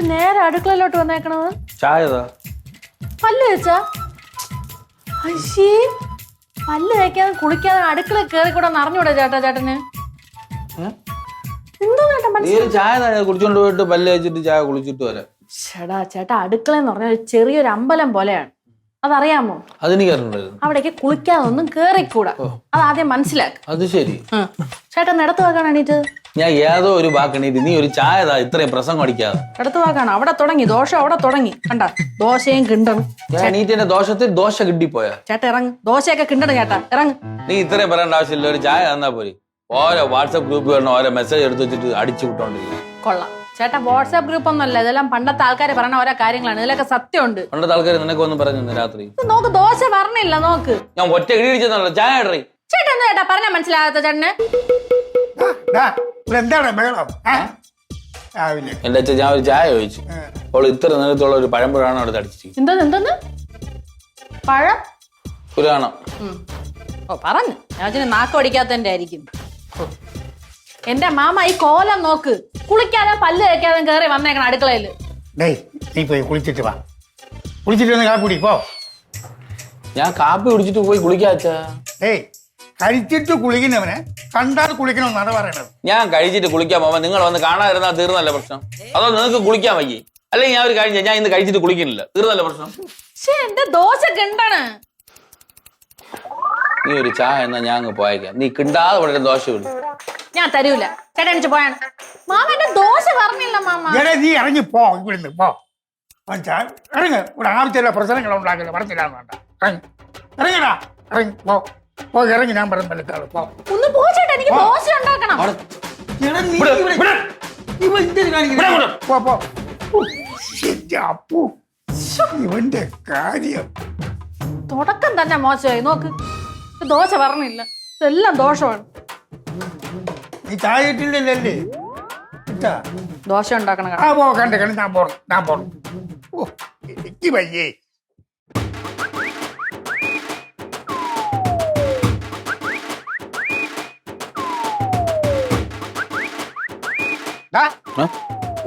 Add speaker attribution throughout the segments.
Speaker 1: കഴിഞ്ഞിട്ട് നേരെ അടുക്കളയിലോട്ട് വന്നേക്കണത്?
Speaker 2: ചായ
Speaker 1: പല്ല് തേച്ചാ? അയ്യേ, പല്ല് തേക്കാതെ കുളിക്കാതെ അടുക്കള കേറി കൂടെ അറിഞ്ഞൂടെ ചേട്ടന്? എന്തോ
Speaker 2: ചായ കുടിച്ചോണ്ട് പോയിട്ട് പല്ല് തേച്ചിട്ട് ചായ കുളിച്ചിട്ട് വരാം.
Speaker 1: ചേട്ടാ അടുക്കള എന്ന് പറഞ്ഞാൽ ചെറിയൊരു അമ്പലം പോലെയാണ്, അതറിയാമോ?
Speaker 2: അതെനിക്കറിയണ്ടായിരുന്നു.
Speaker 1: അവിടേക്ക് കുളിക്കാതെ ഒന്നും കേറിക്കൂടാ, അത് ആദ്യം മനസ്സിലാക്കും.
Speaker 2: അത് ശരി.
Speaker 1: ചേട്ടൻ ഇടത്ത് വാക്കാണ് എണീറ്റത്.
Speaker 2: ഞാൻ ഏതോ ഒരു വാക്കെണീറ്റ് നീ ഒരു ചായ ഇത്രയും പ്രസംഗം അടിക്കാതെ.
Speaker 1: ഇടത്ത് വാക്കാണ്. അവിടെ തുടങ്ങി ദോശ, അവിടെ തുടങ്ങി കണ്ട ദോശയും കിണ്ടണം.
Speaker 2: എണീറ്റിന്റെ ദോഷത്തിൽ ദോശ കിട്ടിപ്പോയാ?
Speaker 1: ചേട്ടാ ഇറങ്ങ്, ദോശയൊക്കെ കിണ്ടണം ചേട്ടാ, ഇറങ്ങ്.
Speaker 2: നീ ഇത്രയും പറയേണ്ട ആവശ്യമില്ല, ഒരു ചായ തന്നാ പോരി. ഓരോ വാട്സാപ്പ് ഗ്രൂപ്പ് വരണം, ഓരോ മെസ്സേജ് എടുത്ത് വെച്ചിട്ട് അടിച്ചു വിട്ടോണ്ടിരിക്കും.
Speaker 1: കൊള്ളാം ചേട്ടാ, വാട്സാപ്പ് ഗ്രൂപ്പ് ഒന്നുമല്ല, ഇതെല്ലാം പണ്ടത്തെ ആൾക്കാർ പറയുന്ന ഓരോ കാര്യങ്ങളാണ്, ഇതിലൊക്കെ സത്യമുണ്ട്.
Speaker 2: പണ്ടത്തെ ആൾക്കാർ നിനക്ക് ഒന്നും പറഞ്ഞു രാത്രി?
Speaker 1: നോക്ക്, ദോശ പറഞ്ഞില്ല, നോക്ക്.
Speaker 2: ഞാൻ ഒറ്റ ഇടിച്ചെന്നല്ലോ ചായ ഇടറി.
Speaker 1: ചേട്ടാ എന്താ ചേട്ടാ പറഞ്ഞാ മനസ്സിലാകാത്ത ചേട്ടന്?
Speaker 3: എന്താണ് ബഹളം?
Speaker 2: എന്റെ അച്ഛൻ ഞാൻ ഒരു ചായ ചോദിച്ചു, അവൾ ഇത്ര നേരത്തുള്ള ഒരു പഴമ്പഴാണ് അവിടെ അടിച്ചിരിക്കുന്നത്.
Speaker 1: എന്തോന്ന് പഴം?
Speaker 2: പുരാണം.
Speaker 1: ഓ പറഞ്ഞു, ഞാൻ നാക്ക് പഠിക്കാത്തതിന്റെ ആയിരിക്കും. എന്റെ മാമ ഈ കോലം നോക്ക്, കുളിക്കാതെ പല്ല് തേക്കാതെ കേറി വന്നേക്കണം അടുക്കളയില്.
Speaker 3: നീ പോയി കുളിച്ചിട്ട് വാ, കുളിച്ചിട്ട് വന്ന് കാപ്പി കുടി പോ.
Speaker 2: ഞാൻ കാപ്പി കുടിച്ചിട്ട് പോയി കുളിക്കാച്ചാ?
Speaker 3: കഴിച്ചിട്ട് കുളിക്കുന്നവനെ കണ്ടാൽ കുളിക്കണമെന്നാണ് പറയണത്.
Speaker 2: ഞാൻ കഴിച്ചിട്ട് കുളിക്കാൻ പോവാ, നിങ്ങൾ വന്ന് കാണാതിരുന്നാ തീർന്നല്ല പ്രശ്നം? അതോ നിങ്ങൾക്ക് കുളിക്കാൻ വയ്യേ? അല്ലെങ്കിൽ ഞാൻ ഒരു കാര്യം, ഞാൻ ഇന്ന് കഴിച്ചിട്ട് കുളിക്കുന്നില്ല, തീർന്നല്ല പ്രശ്നം?
Speaker 1: എന്റെ ദോശ കിണ്ടണ്.
Speaker 2: നീ ഒരു ചായ എന്നാ ഞാൻ അങ്ങ് പോയേക്കാം, നീ കിണ്ടാതെ വളരെ ദോശ വിടും.
Speaker 1: ഞാൻ തരൂല, ചേട്ടാ എണിച്ച് പോയാണ്. മാമ എന്റെ ദോശ പറഞ്ഞില്ല മാമ.
Speaker 3: നീ ഇറങ്ങി പോ, ഇവിടുന്ന് പോ. ഇറങ്ങ്, ഇവിടെ ആവശ്യമില്ല പ്രശ്നങ്ങൾ ഉണ്ടാക്കില്ല, പറഞ്ഞില്ലാന്ന് വേണ്ട. ഇറങ്ങടാ, ഇറങ്ങി പോ, പോ, ഇറങ്ങി. ഞാൻ പറഞ്ഞ പോ.
Speaker 1: ഒന്ന് പോ ചേട്ടാ, എനിക്ക് ദോശ ഉണ്ടാക്കണം.
Speaker 3: ഇവന്റെ കാര്യം
Speaker 1: തുടക്കം തന്നെ മോശമായി. നോക്ക്, ദോശ പറഞ്ഞില്ല, ഇതെല്ലാം ദോഷമാണ്.
Speaker 3: നീ ചായ ഇട്ടില്ലല്ലേ?
Speaker 1: ദോശ ഉണ്ടാക്കണം.
Speaker 3: കണ്ട് ഞാൻ പോണം. ഓ എനിക്ക് വയ്യേ.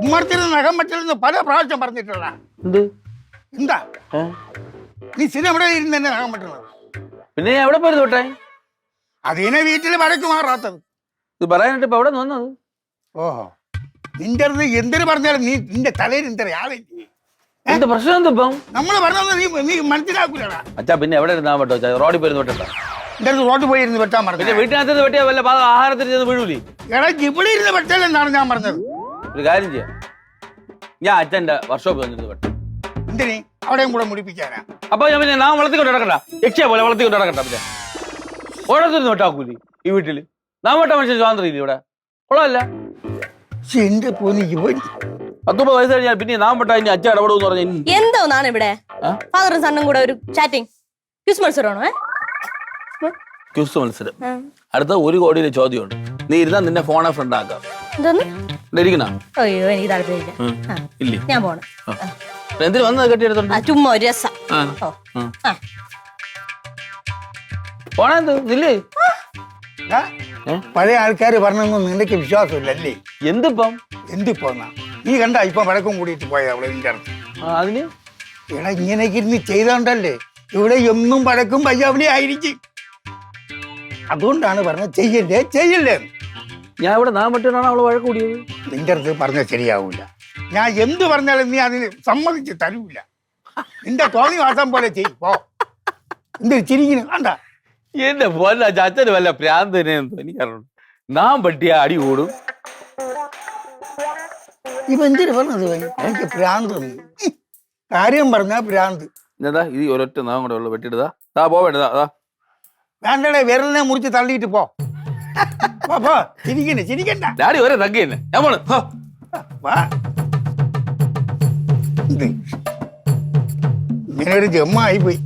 Speaker 3: ഉമ്മർത്തിന് നഖം പറ്റില്ലെന്ന് പല പ്രാവശ്യം പറഞ്ഞിട്ടുള്ള എന്താ നീ സ്ഥിരം എവിടെ ഇരുന്ന് തന്നെ നഖം പറ്റുന്നത്?
Speaker 2: പിന്നെ എവിടെ പോയി തൊട്ടേ?
Speaker 3: അതിനെ വീട്ടിൽ വഴക്ക് മാറാത്തത്
Speaker 2: ഇത് പറയാനായിട്ട് ഇപ്പൊ എവിടെ വന്നത്?
Speaker 3: ഓഹോ, നിന്റെ അടുത്ത് എന്തിനു പറഞ്ഞാലും നീ നിന്റെ തലയിൽ എന്തൊരു
Speaker 2: എന്ത് പ്രശ്നം എന്ത് ഇപ്പം?
Speaker 3: നമ്മള് പറഞ്ഞത് നീ മനസ്സിലാക്കൂലടാ.
Speaker 2: അച്ഛാ പിന്നെ എവിടെ ഇരുന്നാ പറ്റോ? റോഡിൽ പോയി വെട്ടണ്ട.
Speaker 3: എന്റെ അടുത്ത് റോഡിൽ പോയി ഇരുന്ന് വെട്ടാൻ പറഞ്ഞു.
Speaker 2: പിന്നെ വീട്ടിനകത്ത് വെട്ടിയാ വല്ല ആഹാരത്തിൽ ചെന്ന് വീഴൂലേ?
Speaker 3: എടാ ഇവിടെ ഇരുന്ന് വെട്ടലെന്നാണ് ഞാൻ പറഞ്ഞത്.
Speaker 2: ഒരു കാര്യം ചെയ്യാം, ഞാൻ അച്ഛന്റെ വർക്ക്ഷോപ്പ് വന്നിട്ട് വെട്ടാം.
Speaker 3: എന്തിനീ അവിടെയും കൂടെ മുടിപ്പിക്കാനാ?
Speaker 2: അപ്പൊ ഞാൻ പിന്നെ നാം വളർത്തിക്കൊണ്ട് നടക്കണ്ട, യക്ഷിയെ പോലെ വളർത്തിക്കൊണ്ട് നടക്കണ്ട. പിന്നെ ഓരോരുത്തരും വെട്ടാക്കൂലി ഈ വീട്ടില്? നാം വെട്ടാൻ മനുഷ്യൻ സ്വാതന്ത്ര്യം ഇല്ല ഇവിടെ? കൊള്ളാമല്ല.
Speaker 3: എന്റെ പോനി ഇവൻ
Speaker 2: 19 വയസ്സ് കഴിഞ്ഞാൽ പിന്നെ നാം വെട്ടാ ഇനി അച്ഛൻ ഇടപെടുമെന്ന് പറഞ്ഞു.
Speaker 4: എന്തോന്നാണ് ഇവിടെ ഫാദറും സണ്ണും കൂടെ ഒരു ചാറ്റിംഗ്? ക്വിസ് മത്സരമാണോ?
Speaker 2: ക്വിസ് മത്സരം? അടുത്ത 1 കോടിയുടെ ചോദ്യമുണ്ട്. നീ ഇരുന്നാ നിന്നെ ഫോണെ ഫ്രണ്ട് ആക്കാം.
Speaker 4: ഇരിക്കണോ? അയ്യോ എനിക്ക് താല്പര്യമില്ല.
Speaker 2: ഇല്ലേ?
Speaker 4: ഞാൻ പോണം.
Speaker 2: എന്തിനു വന്നത്? കെട്ടിയെടുത്തോണ്ട്
Speaker 4: ചുമ്മാ ഒരു രസം.
Speaker 2: പോണെന്ത് ഇല്ലേ?
Speaker 3: പഴയ ആൾക്കാര് പറഞ്ഞൊന്നും നിനക്ക് വിശ്വാസമില്ലല്ലേ?
Speaker 2: എന്തിപ്പം
Speaker 3: നീ കണ്ട ഇപ്പൊ വഴക്കം കൂടിയിട്ട് പോയ അവളെ നിന്റെ അടുത്ത്.
Speaker 2: അതിന്
Speaker 3: എടാ ഇങ്ങനെയൊക്കെ ഇരുന്ന് ചെയ്തോണ്ടല്ലേ ഇവിടെ എന്നും വഴക്കും പയ്യാവിളി ആയിരിക്കും. അതുകൊണ്ടാണ് പറഞ്ഞത് ചെയ്യല്ലേ.
Speaker 2: ഞാൻ ഇവിടെ നാം വെട്ടിട്ടാണ് അവള് വഴക്ക് കൂടിയത്.
Speaker 3: നിന്റെ അടുത്ത് പറഞ്ഞാൽ ശരിയാവൂല. ഞാൻ എന്ത് പറഞ്ഞാലും നീ അതിന് സമ്മതിച്ച് തരൂല. നിന്റെ തോന്നി വാസം പോലെ ചെയ്പ്പോ. എന്ത് ചിരിക്കുന്നു കണ്ട?
Speaker 2: എന്റെ പോലെ അച്ഛന് വല്ല പ്രാന്തനെന്തോ എനിക്കറിഞ്ഞു. നാം പട്ടിയ അടി കൂടും.
Speaker 3: ഇപ്പൊ എന്തിനു പറഞ്ഞത്? എനിക്ക് ഭ്രാന്ത്. കാര്യം പറഞ്ഞാ ഭ്രാന്ത്.
Speaker 2: എന്താ ഇത് ഒരൊറ്റ നാം കൂടെ ഉള്ളു വെട്ടിയിട്ടതാ പോവേണ്ടതാ.
Speaker 3: വേണ്ടടേ, വിരലിനെ മുറിച്ച് തള്ളിയിട്ട് പോ. ചിരിക്കണ്ട.
Speaker 2: ഡാഡി ഒരേ തഗ്ഗി തന്നെ. ഞാൻ പോണ്.
Speaker 3: ഇങ്ങനെ ഒരു ജമ്മായി പോയി.